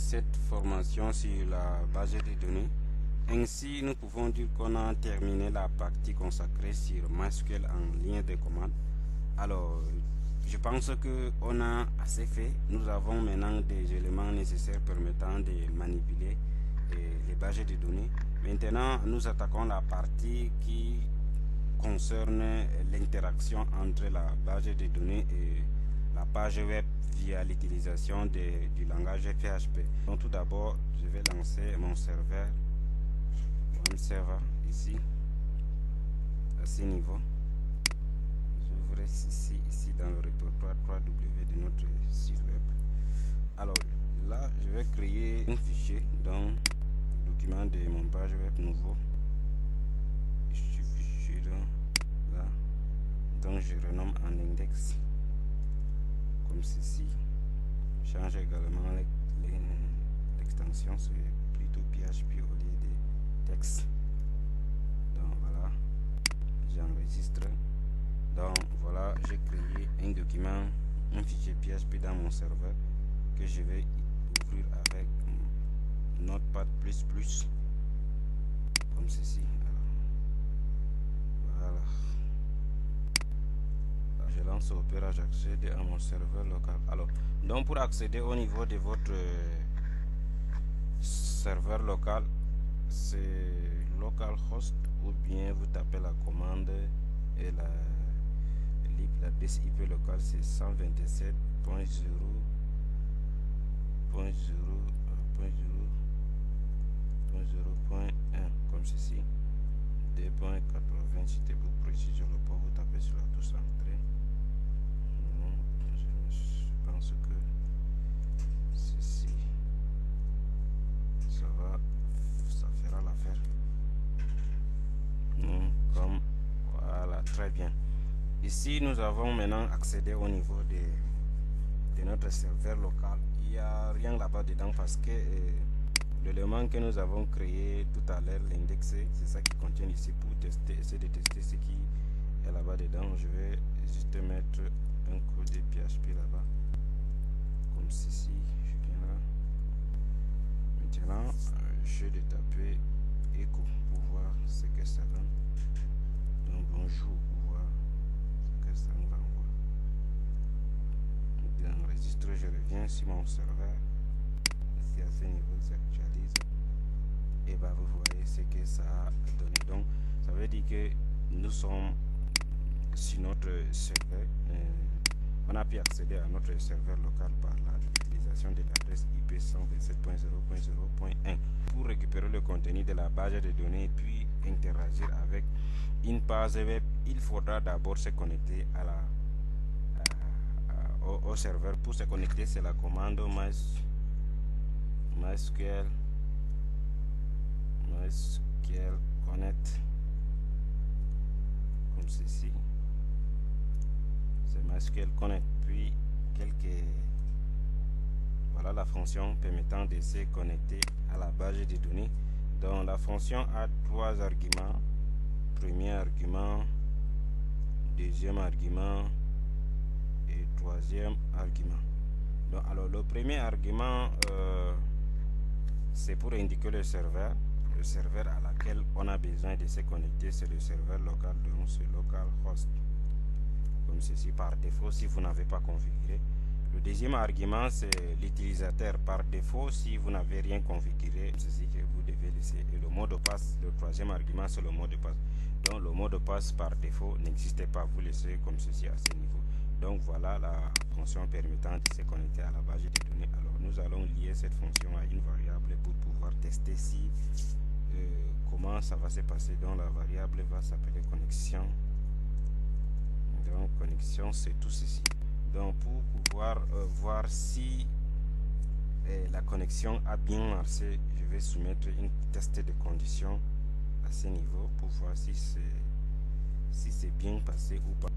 cette formation sur la base de données. Ainsi, nous pouvons dire qu'on a terminé la partie consacrée sur MySQL en ligne de commande. Alors, je pense qu'on a assez fait. Nous avons maintenant des éléments nécessaires permettant de manipuler les bases de données. Maintenant, nous attaquons la partie qui concerne l'interaction entre la base de données et la page web via l'utilisation du langage PHP. Donc tout d'abord, je vais lancer mon serveur, ici, à ce niveau. J'ouvre ici dans le répertoire 3W de notre site web. Alors là, je vais créer un fichier dans le document de mon page web nouveau. Fichier là, donc je renomme en index comme ceci. Change également l'extension, c'est plutôt PHP au lieu de texte. Donc voilà, j'enregistre. Donc voilà, j'ai créé un document, un fichier PHP dans mon serveur que je vais ouvrir avec Notepad++ comme ceci. Voilà. Je lance Opera, j'accède à mon serveur local. Alors, donc pour accéder au niveau de votre serveur local, c'est localhost ou bien vous tapez la commande et l'adresse IP locale c'est 127.0.0.0.0.1 comme ceci. 2.80 c'était pour précision le port, vous tapez sur la touche entrée. Je pense que ceci ça fera l'affaire. Comme voilà, très bien. Ici nous avons maintenant accédé au niveau de notre serveur local. Il n'y a rien là-bas dedans parce que l'élément que nous avons créé tout à l'heure, l'indexé, c'est ça qui contient ici pour tester, essayer de tester ce qui est là-bas dedans. Je vais juste mettre un code de PHP là-bas, comme ceci. Je viens là. Maintenant, je vais taper echo pour voir ce que ça donne. Donc bonjour pour voir ce que ça nous renvoie. J'enregistre, je reviens sur mon serveur. Ici à ce niveau, j'actualise. Et bah vous voyez ce que ça a donné. Donc ça veut dire que nous sommes sur notre serveur. On a pu accéder à notre serveur local par l'utilisation de l'adresse IP 127.0.0.1 pour récupérer le contenu de la base de données puis interagir avec une page web. Il faudra d'abord se connecter à au serveur. Pour se connecter, c'est la commande MySQL connect comme ceci. C'est MySQL connect puis voilà la fonction permettant de se connecter à la base de données. Donc la fonction a trois arguments: premier argument, deuxième argument et troisième argument. Donc alors le premier argument c'est pour indiquer le serveur à laquelle on a besoin de se connecter, c'est le serveur local, donc c'est localhost comme ceci par défaut si vous n'avez pas configuré. Le deuxième argument c'est l'utilisateur par défaut si vous n'avez rien configuré, c'est ceci que vous devez laisser. Et le mot de passe, le troisième argument c'est le mot de passe. Donc le mot de passe par défaut n'existait pas, vous laissez comme ceci à ce niveau. Donc voilà la fonction permettant de se connecter à la base de données. Alors nous allons lier cette fonction à une variable pour pouvoir tester si comment ça va se passer. Donc la variable va s'appeler connexion. Donc connexion c'est tout ceci. Donc pour pouvoir voir si la connexion a bien marché, je vais soumettre une test de conditions à ce niveau pour voir si c'est bien passé ou pas.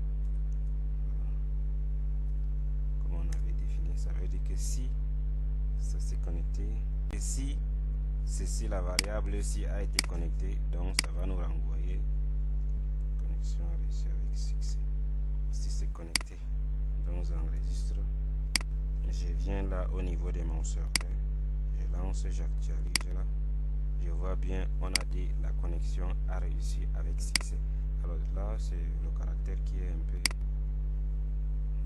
Comme on avait défini, ça veut dire que si ça s'est connecté et si ceci la variable aussi a été connectée, donc ça va nous renvoyer connexion réussie avec succès. Si c'est connecté, donc j'enregistre, je viens là au niveau de mon serveur, je j'avance, j'actualise là. Je vois bien, on a dit la connexion a réussi avec succès. Alors là, c'est le caractère qui est un peu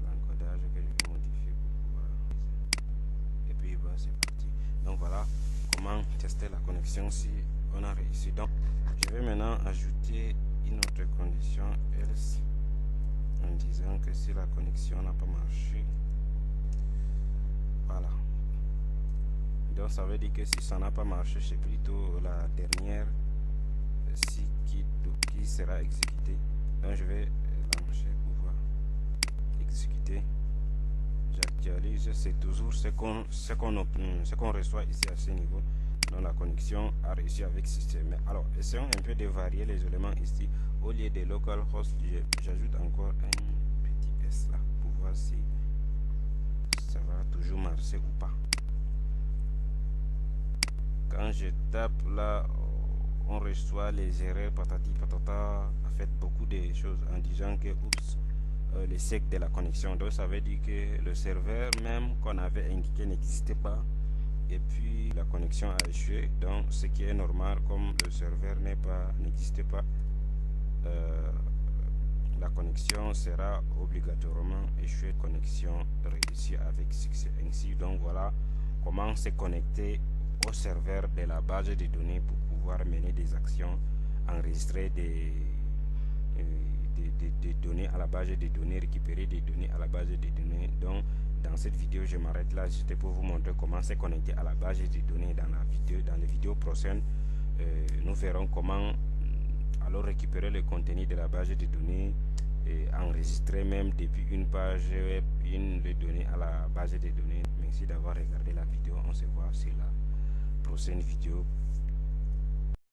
l'encodage que je vais modifier pour pouvoir. Et puis bah, c'est parti. Donc voilà comment tester la connexion si on a réussi. Donc je vais maintenant ajouter une autre condition else en disant que si la connexion n'a pas marché, voilà. Donc ça veut dire que si ça n'a pas marché, c'est plutôt la dernière si qui sera exécutée. Donc je vais lancer pour pouvoir exécuter. J'actualise, c'est toujours ce qu'on reçoit ici à ce niveau. Donc la connexion a réussi avec système. Alors essayons un peu de varier les éléments ici. Au lieu de localhost, j'ajoute encore un petit S là pour voir si ça va toujours marcher ou pas. Quand je tape là, on reçoit les erreurs patati patata, en fait beaucoup de choses en disant que oups, le sec de la connexion. Donc ça veut dire que le serveur même qu'on avait indiqué n'existait pas et puis la connexion a échoué. Donc ce qui est normal, comme le serveur n'existait pas, la connexion sera obligatoirement échouée. Connexion réussie avec succès. Ainsi, donc voilà comment se connecter au serveur de la base de données pour pouvoir mener des actions, enregistrer des données à la base de données, récupérer des données à la base de données. Donc dans cette vidéo je m'arrête là juste pour vous montrer comment se connecter à la base de données. Dans les vidéos prochaines, nous verrons comment alors récupérer le contenu de la base de données et enregistrer même depuis une page web les données à la base de données. Merci d'avoir regardé la vidéo. On se voit sur la prochaine vidéo.